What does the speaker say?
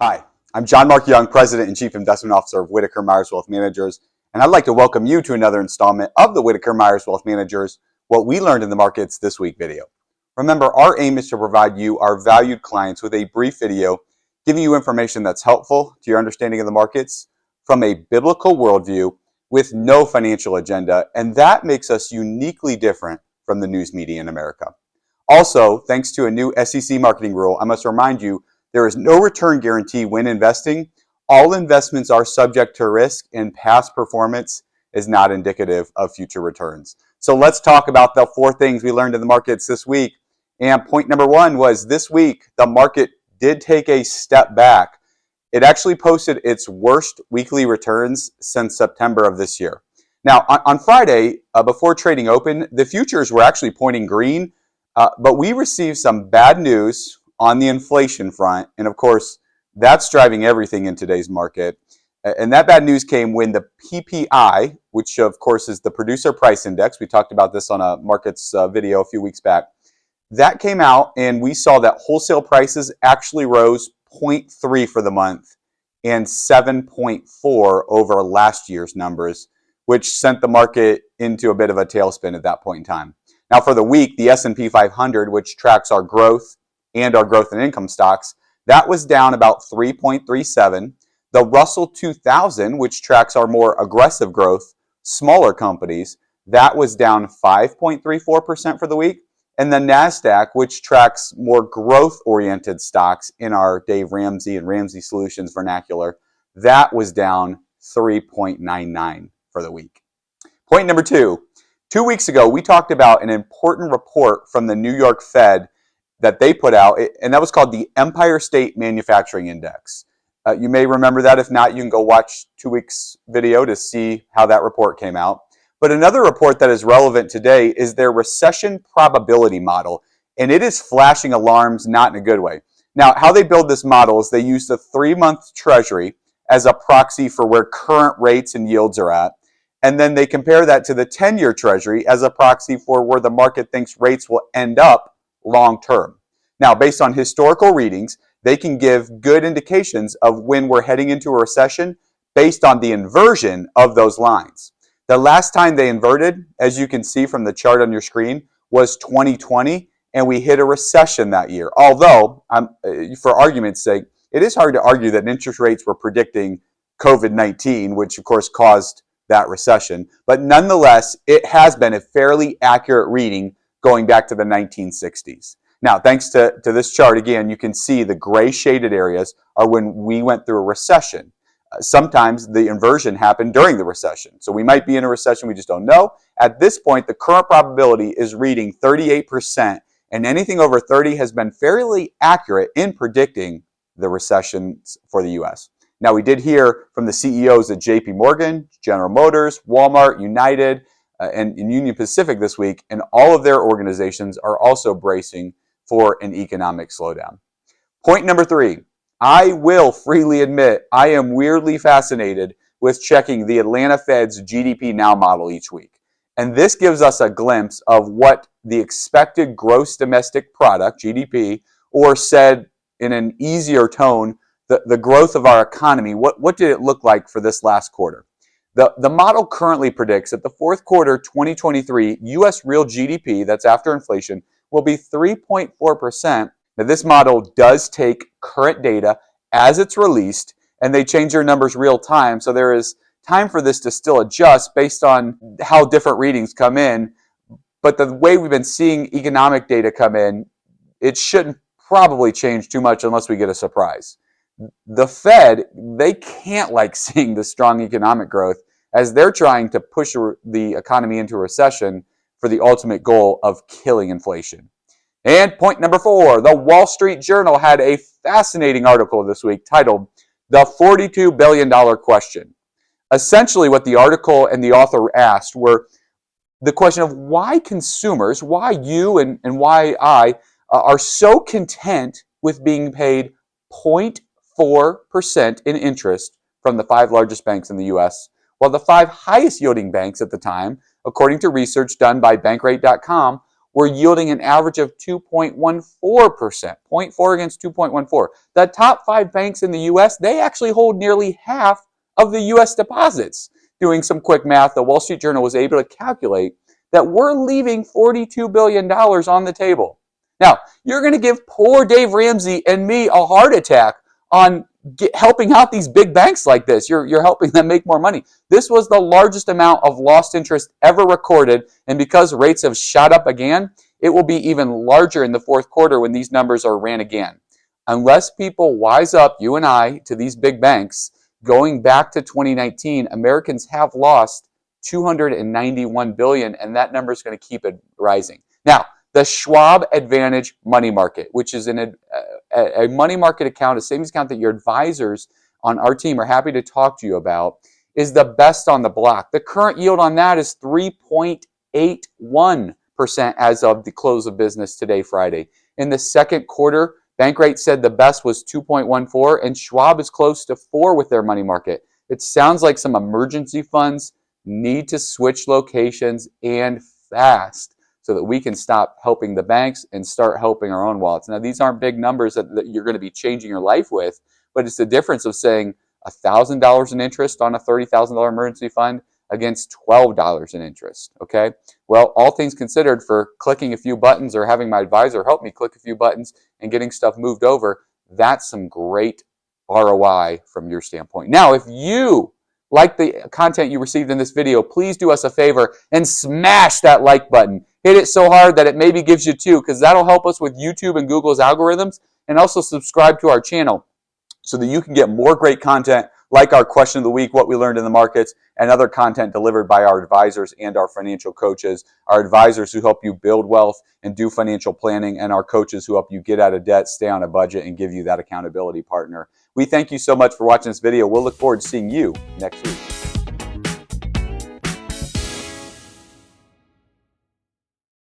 Hi, I'm John Mark Young, President and Chief Investment Officer of Whitaker-Myers Wealth Managers, and I'd like to welcome you to another installment of the Whitaker-Myers Wealth Managers, What We Learned in the Markets This Week video. Remember, our aim is to provide you, our valued clients, with a brief video giving you information that's helpful to your understanding of the markets from a biblical worldview with no financial agenda, and that makes us uniquely different from the news media in America. Also, thanks to a new SEC marketing rule, I must remind you there is no return guarantee when investing. All investments are subject to risk, and past performance is not indicative of future returns. So let's talk about the 4 things we learned in the markets this week. And point number 1 was this week, the market did take a step back. It actually posted its worst weekly returns since September of this year. Now, on Friday, before trading open, the futures were actually pointing green, but we received some bad news on the inflation front, and of course, that's driving everything in today's market. And that bad news came when the PPI, which of course is the Producer Price Index, we talked about this on a markets video a few weeks back, that came out and we saw that wholesale prices actually rose 0.3 for the month and 7.4 over last year's numbers, which sent the market into a bit of a tailspin at that point in time. Now for the week, the S&P 500, which tracks our growth and our growth in income stocks, that was down about 3.37. The Russell 2000, which tracks our more aggressive growth, smaller companies, that was down 5.34% for the week. And the NASDAQ, which tracks more growth-oriented stocks in our Dave Ramsey and Ramsey Solutions vernacular, that was down 3.99 for the week. Point number 2. 2 weeks ago, we talked about an important report from the New York Fed that they put out, and that was called the Empire State Manufacturing Index. You may remember that. If not, you can go watch 2 weeks video to see how that report came out. But another report that is relevant today is their recession probability model, and it is flashing alarms, not in a good way. Now, how they build this model is they use the 3-month Treasury as a proxy for where current rates and yields are at, and then they compare that to the 10-year Treasury as a proxy for where the market thinks rates will end up long term. Now, based on historical readings, they can give good indications of when we're heading into a recession based on the inversion of those lines. The last time they inverted, as you can see from the chart on your screen, was 2020, and we hit a recession that year. Although, for argument's sake, it is hard to argue that interest rates were predicting COVID-19, which of course caused that recession. But nonetheless, it has been a fairly accurate reading going back to the 1960s. Now, thanks to this chart, again, you can see the gray shaded areas are when we went through a recession. Sometimes the inversion happened during the recession. So we might be in a recession, we just don't know. At this point, the current probability is reading 38%, and anything over 30 has been fairly accurate in predicting the recessions for the U.S. Now, we did hear from the CEOs at JP Morgan, General Motors, Walmart, United, and Union Pacific this week, and all of their organizations are also bracing for an economic slowdown. Point number 3, I will freely admit I am weirdly fascinated with checking the Atlanta Fed's GDP Now model each week. And this gives us a glimpse of what the expected gross domestic product, GDP, or said in an easier tone, the growth of our economy, what did it look like for this last quarter? The model currently predicts that the fourth quarter 2023 U.S. real GDP, that's after inflation, will be 3.4%. Now, this model does take current data as it's released, and they change their numbers real time, so there is time for this to still adjust based on how different readings come in. But the way we've been seeing economic data come in, it shouldn't probably change too much unless we get a surprise. The Fed, they can't like seeing the strong economic growth as they're trying to push the economy into a recession for the ultimate goal of killing inflation. And point number 4, the Wall Street Journal had a fascinating article this week titled The $42 Billion Question. Essentially what the article and the author asked were the question of why consumers, why you and why I are so content with being paid 0.4% in interest from the 5 largest banks in the U.S., while the 5 highest yielding banks at the time, according to research done by Bankrate.com, were yielding an average of 2.14%, 0.4 against 2.14. The top 5 banks in the U.S., they actually hold nearly half of the U.S. deposits. Doing some quick math, the Wall Street Journal was able to calculate that we're leaving $42 billion on the table. Now, you're going to give poor Dave Ramsey and me a heart attack on helping out these big banks like this. You're helping them make more money. This was the largest amount of lost interest ever recorded, and because rates have shot up again, it will be even larger in the fourth quarter when these numbers are ran again. Unless people wise up, you and I, to these big banks, going back to 2019, Americans have lost $291 billion, and that number is going to keep it rising. Now, the Schwab Advantage Money Market, which is a money market account, a savings account that your advisors on our team are happy to talk to you about, is the best on the block. The current yield on that is 3.81% as of the close of business today, Friday. In the second quarter, Bankrate said the best was 2.14, and Schwab is close to 4 with their money market. It sounds like some emergency funds need to switch locations and fast so that we can stop helping the banks and start helping our own wallets. Now, these aren't big numbers that you're going to be changing your life with, but it's the difference of saying $1,000 in interest on a $30,000 emergency fund against $12 in interest, okay? Well, all things considered, for clicking a few buttons or having my advisor help me click a few buttons and getting stuff moved over, that's some great ROI from your standpoint. Now, if you like the content you received in this video, please do us a favor and smash that like button. Hit it so hard that it maybe gives you 2, because that'll help us with YouTube and Google's algorithms, and also subscribe to our channel so that you can get more great content like our question of the week, what we learned in the markets, and other content delivered by our advisors and our financial coaches. Our advisors who help you build wealth and do financial planning, and our coaches who help you get out of debt, stay on a budget, and give you that accountability partner. We thank you so much for watching this video. We'll look forward to seeing you next week.